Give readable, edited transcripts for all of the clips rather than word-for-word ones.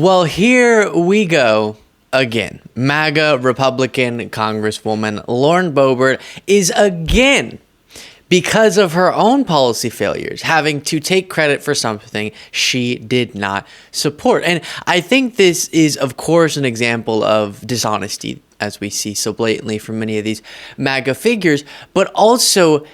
Well, here we go again. MAGA Republican Congresswoman Lauren Boebert is again, because of her own policy failures, having to take credit for something she did not support. And I think this is, of course, an example of dishonesty, as we see so blatantly from many of these MAGA figures, but also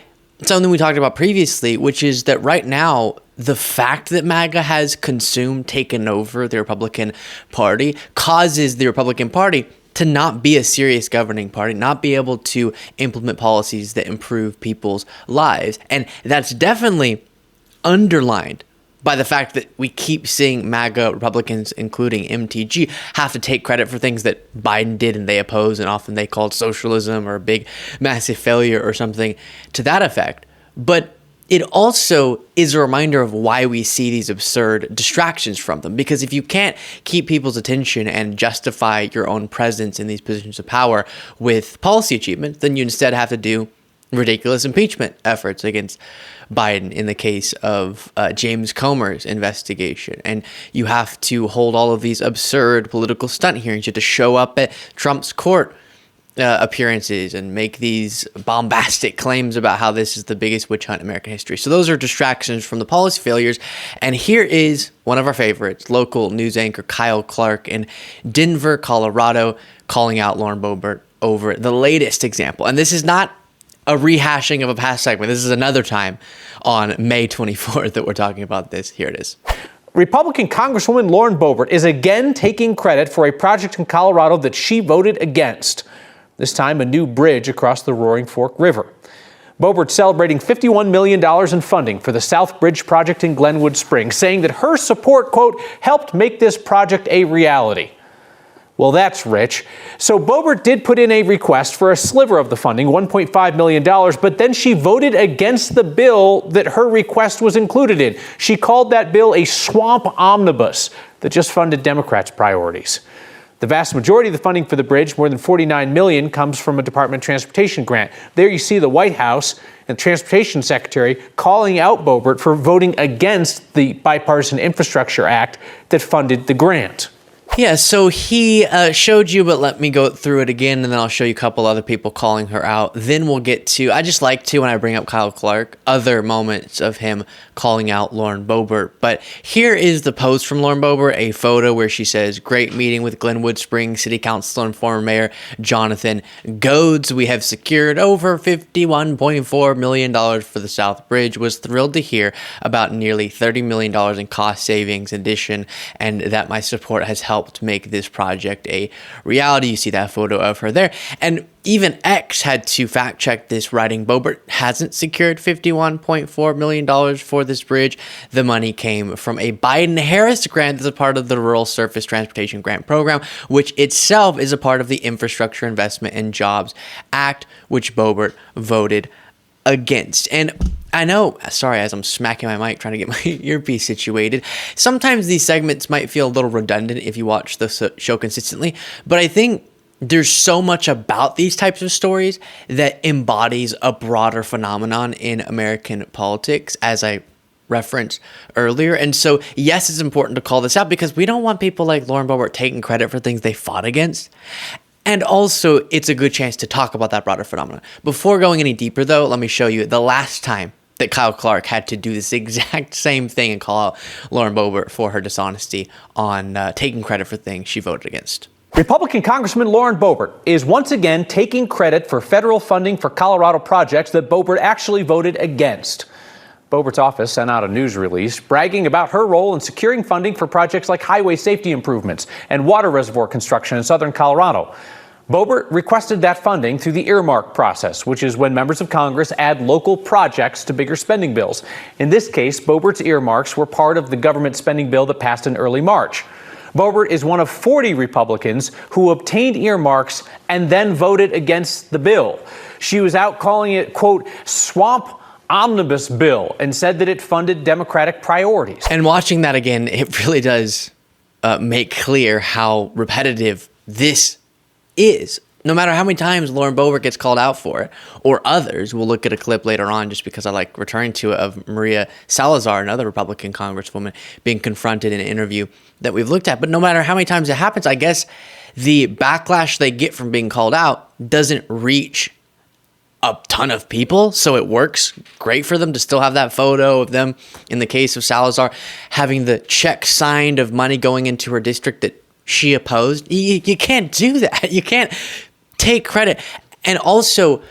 something we talked about previously, which is that right now, the fact that MAGA has taken over the Republican Party, causes the Republican Party to not be a serious governing party, not be able to implement policies that improve people's lives. And that's definitely underlined by the fact that we keep seeing MAGA Republicans, including MTG, have to take credit for things that Biden did and they oppose, and often they called socialism or a big, massive failure or something to that effect. But it also is a reminder of why we see these absurd distractions from them. Because if you can't keep people's attention and justify your own presence in these positions of power with policy achievement, then you instead have to do ridiculous impeachment efforts against Biden in the case of James Comer's investigation. And you have to hold all of these absurd political stunt hearings. You have to show up at Trump's court appearances and make these bombastic claims about how this is the biggest witch hunt in American history. So those are distractions from the policy failures. And here is one of our favorites, local news anchor Kyle Clark in Denver, Colorado, calling out Lauren Boebert over the latest example. And this is not a rehashing of a past segment. This is another time on May 24th that we're talking about this. Here it is. Republican Congresswoman Lauren Boebert is again taking credit for a project in Colorado that she voted against. This time, a new bridge across the Roaring Fork River. Boebert celebrating $51 million in funding for the South Bridge project in Glenwood Springs, saying that her support, quote, helped make this project a reality. Well, that's rich. So Boebert did put in a request for a sliver of the funding, $1.5 million, but then she voted against the bill that her request was included in. She called that bill a swamp omnibus that just funded Democrats' priorities. The vast majority of the funding for the bridge, more than $49 million, comes from a Department of Transportation grant. There you see the White House and the Transportation Secretary calling out Boebert for voting against the Bipartisan Infrastructure Act that funded the grant. Yeah, so he showed you, but let me go through it again, and then I'll show you a couple other people calling her out. Then we'll get to, I just like to, when I bring up Kyle Clark, other moments of him calling out Lauren Boebert. But here is the post from Lauren Boebert, a photo where she says, great meeting with Glenwood Springs City Council and former Mayor Jonathan Goads. We have secured over $51.4 million for the South Bridge. Was thrilled to hear about nearly $30 million in cost savings addition, and that my support has helped make this project a reality. You see that photo of her there. And even X had to fact check this, writing Boebert hasn't secured $51.4 million for this bridge. The money came from a Biden-Harris grant that's a part of the Rural Surface Transportation Grant Program, which itself is a part of the Infrastructure Investment and Jobs Act, which Boebert voted against. And I know, sorry, as I'm smacking my mic trying to get my earpiece situated, sometimes these segments might feel a little redundant if you watch the show consistently, but I think there's so much about these types of stories that embodies a broader phenomenon in American politics, as I referenced earlier. And so, yes, it's important to call this out because we don't want people like Lauren Boebert taking credit for things they fought against. And also, it's a good chance to talk about that broader phenomenon. Before going any deeper, though, let me show you the last time that Kyle Clark had to do this exact same thing and call out Lauren Boebert for her dishonesty on taking credit for things she voted against. Republican Congressman Lauren Boebert is once again taking credit for federal funding for Colorado projects that Boebert actually voted against. Boebert's office sent out a news release bragging about her role in securing funding for projects like highway safety improvements and water reservoir construction in southern Colorado. Boebert requested that funding through the earmark process, which is when members of Congress add local projects to bigger spending bills. In this case, Boebert's earmarks were part of the government spending bill that passed in early March. Boebert is one of 40 Republicans who obtained earmarks and then voted against the bill. She was out calling it, quote, swamp omnibus bill, and said that it funded Democratic priorities. And watching that again, it really does make clear how repetitive this is no matter how many times Lauren Boebert gets called out for it, or others. We'll look at a clip later on just because I like returning to it of Maria Salazar, another Republican congresswoman, being confronted in an interview that we've looked at. But no matter how many times it happens, I guess the backlash they get from being called out doesn't reach a ton of people, so it works great for them to still have that photo of them, in the case of Salazar, having the check signed of money going into her district that she opposed. You can't do that. You can't take credit and also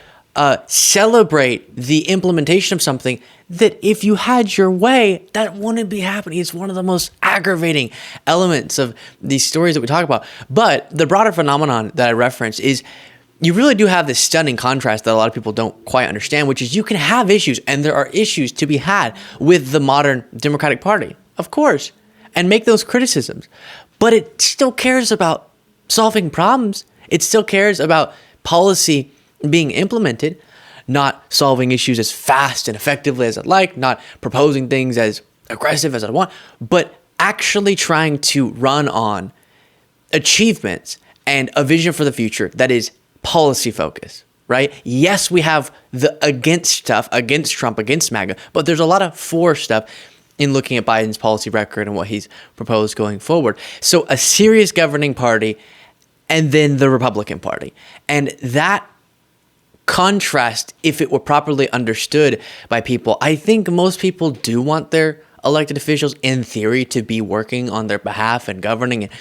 celebrate the implementation of something that, if you had your way, that wouldn't be happening. It's one of the most aggravating elements of these stories that we talk about. But the broader phenomenon that I referenced is you really do have this stunning contrast that a lot of people don't quite understand, which is you can have issues, and there are issues to be had with the modern Democratic Party, of course, and make those criticisms. But it still cares about solving problems. It still cares about policy being implemented, not solving issues as fast and effectively as I'd like, not proposing things as aggressive as I want, but actually trying to run on achievements and a vision for the future that is policy focused, right? Yes, we have the against stuff, against Trump, against MAGA, but there's a lot of for stuff in looking at Biden's policy record and what he's proposed going forward. So a serious governing party and then the Republican Party. And that contrast, if it were properly understood by people, I think most people do want their elected officials, in theory, to be working on their behalf and governing and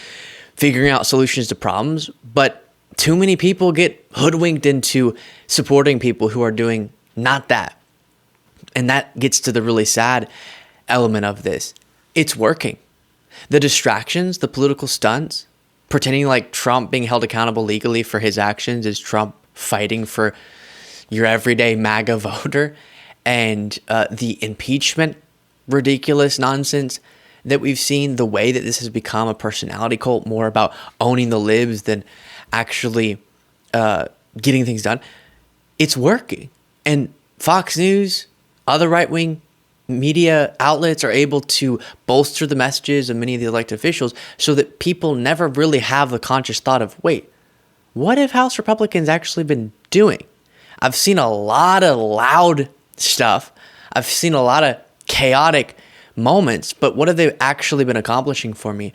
figuring out solutions to problems. But too many people get hoodwinked into supporting people who are doing not that. And that gets to the really sad element of this. It's working. The distractions, the political stunts, pretending like Trump being held accountable legally for his actions is Trump fighting for your everyday MAGA voter, and the impeachment ridiculous nonsense that we've seen, the way that this has become a personality cult, more about owning the libs than actually getting things done. It's working. And Fox News, other right-wing media outlets are able to bolster the messages of many of the elected officials so that people never really have the conscious thought of, wait, what have House Republicans actually been doing? I've seen a lot of loud stuff. I've seen a lot of chaotic moments, but what have they actually been accomplishing for me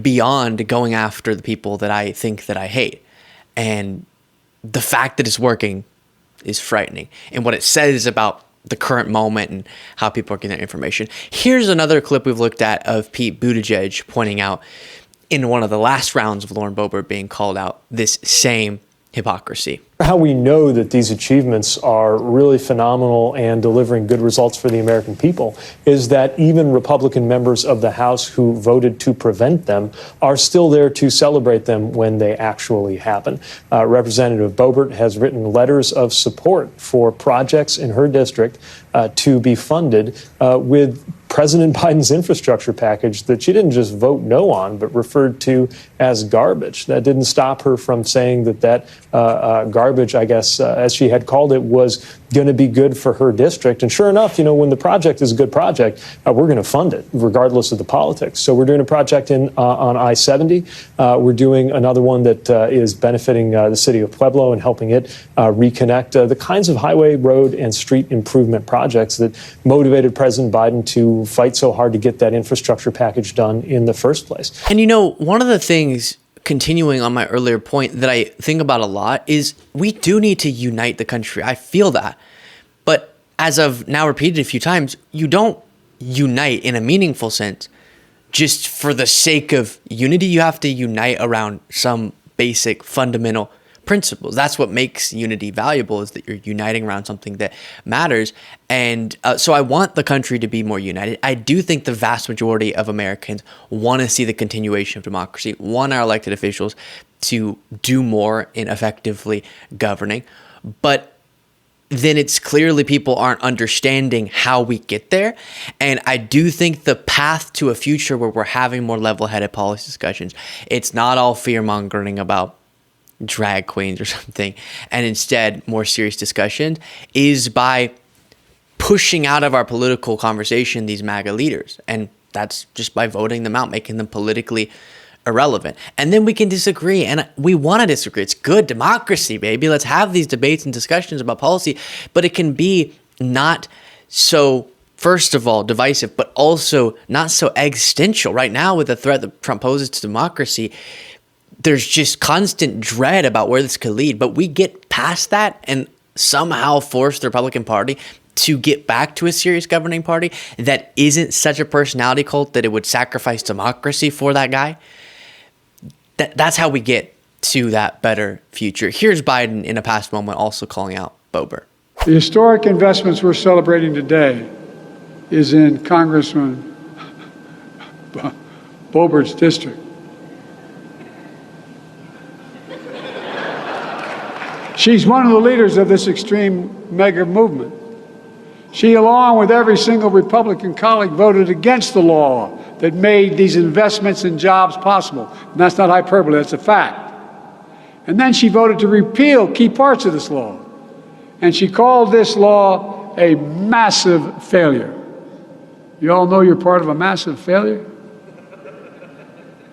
beyond going after the people that I think that I hate? And the fact that it's working is frightening. And what it says about the current moment and how people are getting their information. Here's another clip we've looked at of Pete Buttigieg pointing out in one of the last rounds of Lauren Boebert being called out this same hypocrisy. How we know that these achievements are really phenomenal and delivering good results for the American people is that even Republican members of the House who voted to prevent them are still there to celebrate them when they actually happen. Representative Boebert has written letters of support for projects in her district to be funded with President Biden's infrastructure package that she didn't just vote no on, but referred to as garbage. That didn't stop her from saying that garbage, I guess, as she had called it, was going to be good for her district. And sure enough, when the project is a good project, we're going to fund it, regardless of the politics. So we're doing a project on I-70. We're doing another one that is benefiting the city of Pueblo and helping it reconnect the kinds of highway, road, and street improvement projects that motivated President Biden to fight so hard to get that infrastructure package done in the first place. And one of the things, continuing on my earlier point, that I think about a lot is we do need to unite the country. I feel that. But as I've now repeated a few times, you don't unite in a meaningful sense just for the sake of unity. You have to unite around some basic fundamental principles. That's what makes unity valuable, is that you're uniting around something that matters. And so I want the country to be more united. I do think the vast majority of Americans want to see the continuation of democracy, want our elected officials to do more in effectively governing. But then it's clearly people aren't understanding how we get there. And I do think the path to a future where we're having more level-headed policy discussions, it's not all fear-mongering about drag queens or something, and instead more serious discussion, is by pushing out of our political conversation these MAGA leaders. And that's just by voting them out, making them politically irrelevant. And then we can disagree, and we want to disagree. It's good democracy, baby. Let's have these debates and discussions about policy, but it can be not so, first of all, divisive, but also not so existential. Right now, with the threat that Trump poses to democracy, there's just constant dread about where this could lead. But we get past that and somehow force the Republican Party to get back to a serious governing party that isn't such a personality cult that it would sacrifice democracy for that guy. That's how we get to that better future. Here's Biden in a past moment also calling out Boebert. The historic investments we're celebrating today is in Congressman Boebert's district. She's one of the leaders of this extreme mega movement. She, along with every single Republican colleague, voted against the law that made these investments in jobs possible. And that's not hyperbole, that's a fact. And then she voted to repeal key parts of this law. And she called this law a massive failure. You all know you're part of a massive failure?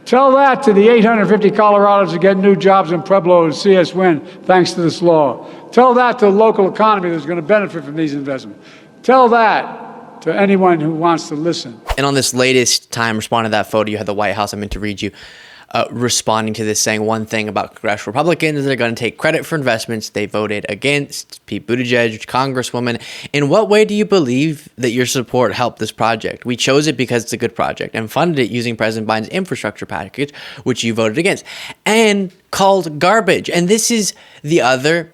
Tell that to the 850 Colorados who get new jobs in Pueblo and see us win thanks to this law. Tell that to the local economy that's going to benefit from these investments. Tell that to anyone who wants to listen. And on this latest time responding to that photo, you had the White House, I meant to read you, responding to this, saying one thing about congressional Republicans: they're going to take credit for investments they voted against. Pete Buttigieg, Congresswoman, in what way do you believe that your support helped this project? We chose it because it's a good project and funded it using President Biden's infrastructure package, which you voted against, and called garbage. And this is the other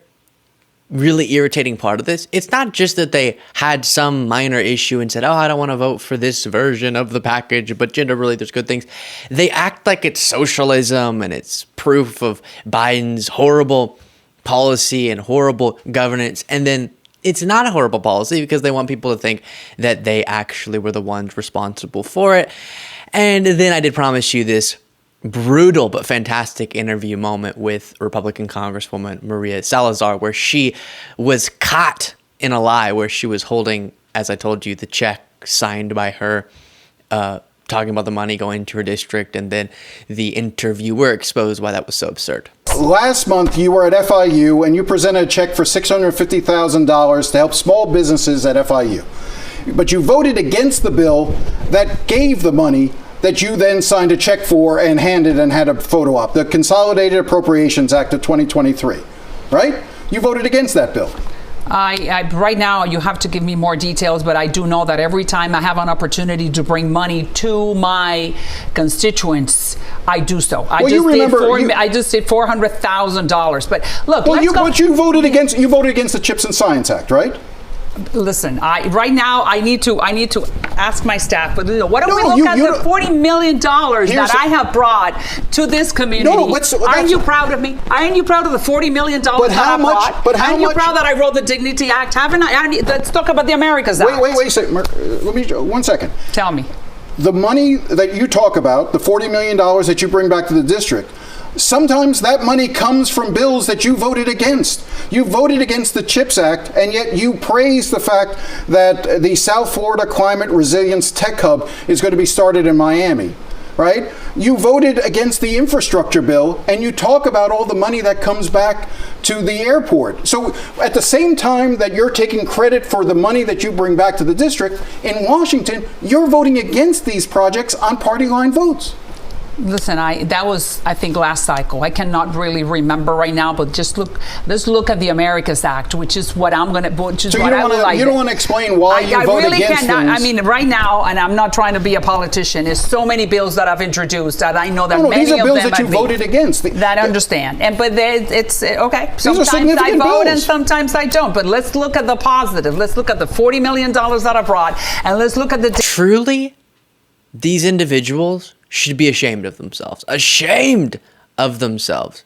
really irritating part of this. It's not just that they had some minor issue and said, oh, I don't want to vote for this version of the package, but generally there's good things. They act like it's socialism and it's proof of Biden's horrible policy and horrible governance. And then it's not a horrible policy because they want people to think that they actually were the ones responsible for it. And then I did promise you this brutal but fantastic interview moment with Republican Congresswoman Maria Salazar, where she was caught in a lie, where she was holding, as I told you, the check signed by her, talking about the money going to her district, and then the interviewer exposed why that was so absurd. Last month, you were at FIU and you presented a check for $650,000 to help small businesses at FIU. But you voted against the bill that gave the money that you then signed a check for and handed and had a photo op, the Consolidated Appropriations Act of 2023, right? You voted against that bill. Right now, you have to give me more details, but I do know that every time I have an opportunity to bring money to my constituents, I do so. I just did $400,000. But look, but you voted against the Chips and Science Act, right? Listen, right now I need to ask my staff. But what do we look at the $40 million that I have brought to this community? Aren't you proud of me? Aren't you proud of the $40 million that I brought? But how much? Aren't you proud that I wrote the Dignity Act? Haven't I? Let's talk about the Americas Act. Wait a second. Let me 1 second. Tell me. The money that you talk about, the $40 million that you bring back to the district, sometimes that money comes from bills that you voted against. You voted against the CHIPS Act, and yet you praise the fact that the South Florida Climate Resilience Tech Hub is going to be started in Miami, right? You voted against the infrastructure bill, and you talk about all the money that comes back to the airport. So at the same time that you're taking credit for the money that you bring back to the district, in Washington, you're voting against these projects on party line votes. Listen, that was, I think, last cycle. I cannot really remember right now, but let's look at the Americas Act, which is what I'm going to, which is so what I would like. You don't want to explain why you vote really against cannot, things. I mean, right now, and I'm not trying to be a politician, there's so many bills that I've introduced that I know that many of them these are bills that you voted against. That I understand. But it's, okay, sometimes I vote and sometimes I don't. But let's look at the positive. Let's look at the $40 million that I brought, and let's look at the... Truly, these individuals should be ashamed of themselves. Ashamed of themselves.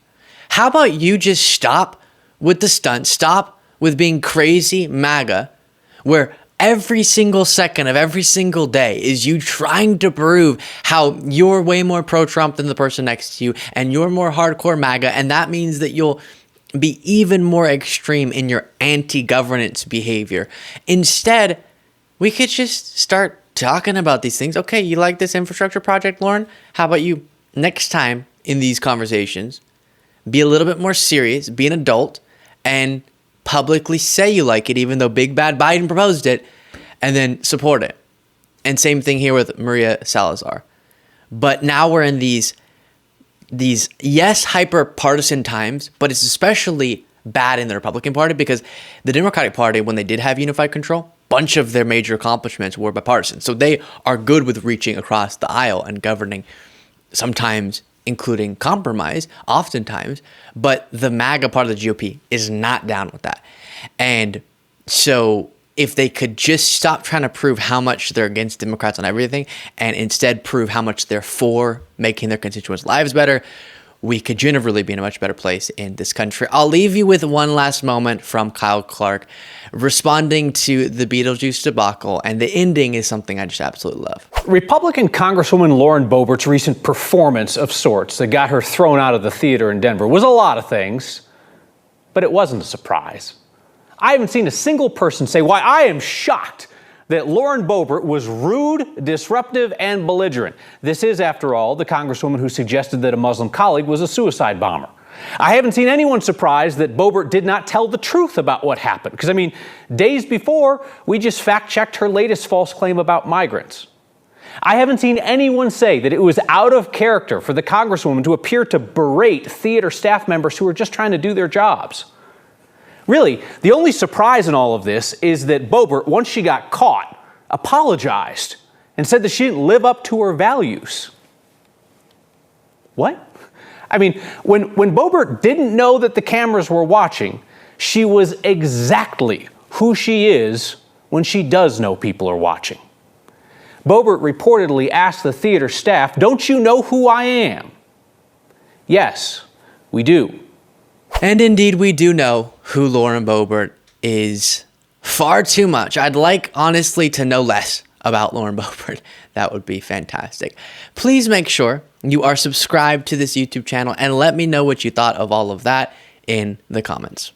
How about you just stop with the stunts, stop with being crazy MAGA, where every single second of every single day is you trying to prove how you're way more pro-Trump than the person next to you, and you're more hardcore MAGA, and that means that you'll be even more extreme in your anti-governance behavior. Instead, we could just start talking about these things. Okay, you like this infrastructure project, Lauren? How about you next time in these conversations, be a little bit more serious, be an adult, and publicly say you like it, even though Big Bad Biden proposed it, and then support it. And same thing here with Maria Salazar. But now we're in these yes, hyper partisan times, but it's especially bad in the Republican Party because the Democratic Party, when they did have unified control, bunch of their major accomplishments were bipartisan. So they are good with reaching across the aisle and governing, sometimes including compromise, oftentimes. But the MAGA part of the GOP is not down with that. And so if they could just stop trying to prove how much they're against Democrats on everything and instead prove how much they're for making their constituents' lives better, we could generally be in a much better place in this country. I'll leave you with one last moment from Kyle Clark responding to the Beetlejuice debacle, and the ending is something I just absolutely love. Republican Congresswoman Lauren Boebert's recent performance of sorts that got her thrown out of the theater in Denver was a lot of things, but it wasn't a surprise. I haven't seen a single person say why I am shocked that Lauren Boebert was rude, disruptive, and belligerent. This is, after all, the Congresswoman who suggested that a Muslim colleague was a suicide bomber. I haven't seen anyone surprised that Boebert did not tell the truth about what happened. Because, I mean, days before, we just fact-checked her latest false claim about migrants. I haven't seen anyone say that it was out of character for the Congresswoman to appear to berate theater staff members who were just trying to do their jobs. Really, the only surprise in all of this is that Boebert, once she got caught, apologized and said that she didn't live up to her values. What? I mean, when Boebert didn't know that the cameras were watching, she was exactly who she is when she does know people are watching. Boebert reportedly asked the theater staff, "Don't you know who I am?" Yes, we do. And indeed, we do know who Lauren Boebert is far too much. I'd like, honestly, to know less about Lauren Boebert. That would be fantastic. Please make sure you are subscribed to this YouTube channel and let me know what you thought of all of that in the comments.